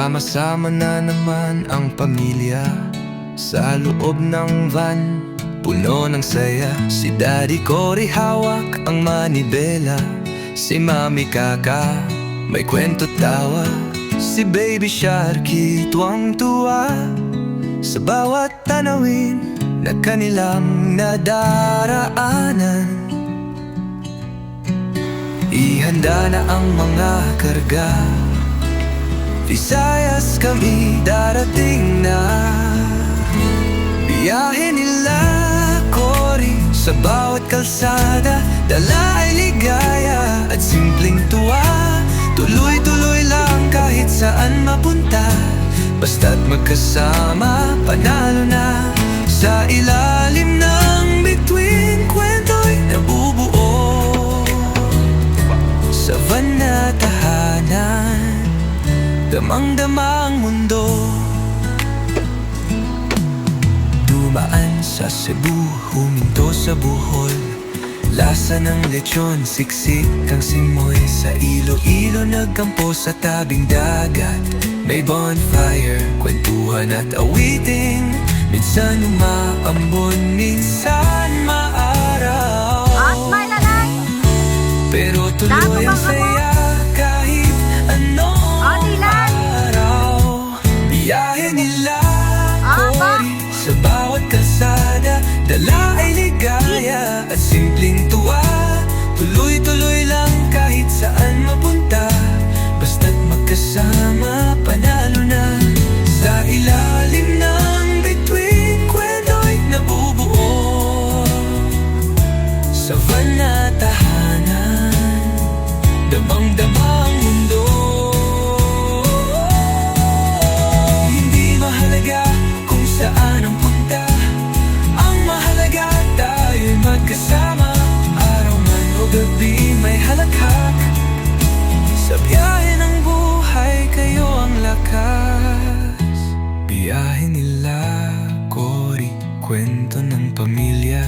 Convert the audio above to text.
Sama-sama na naman ang pamilya sa loob ng van, puno ng saya. Si Daddy Cory hawak ang manibela, si Mami Kaka may kwento tawa, si Baby Sharky tuwang-tuwa sa bawat tanawin na kanilang nadaraanan. Ihanda na ang mga karga, Visayas kami darating na. Biyahe nila Cory sa bawat kalsada, dala ay ligaya at simpleng tuwa. Tuloy-tuloy lang kahit saan mapunta, basta't magkasama panalo na. Sa ilalim ng bituin, kwento'y nabubuo sa van na tahanan, damang-dama ang mundo. Dumaan sa Cebu, huminto sa Bohol, lasa ng lechon, siksik ang simoy. Sa Iloilo nagkampo sa tabing dagat, may bonfire, kwentuhan at awiting. Minsan umaambon, minsan maaraw, At may lalay. pero tuloy ang saya kahit anong araw. Biyahe nila Cory sa bawat kalsada, dala ay ligaya at simpleng tuwa. Tuloy-tuloy lang kahit saan mapunta, basta't magkasama panalo na. Sa ilalim ng bituin, kwento'y nabubuo sa van na tahanan, damang-dama ang mundo. Hindi mahalaga kung saan ang punta, ang mahalaga tayo'y magkasama. Araw man o gabi may halakhak, sa biyahe ng buhay kayo ang lakas. Biyahe nila Cory, kwento ng pamilya,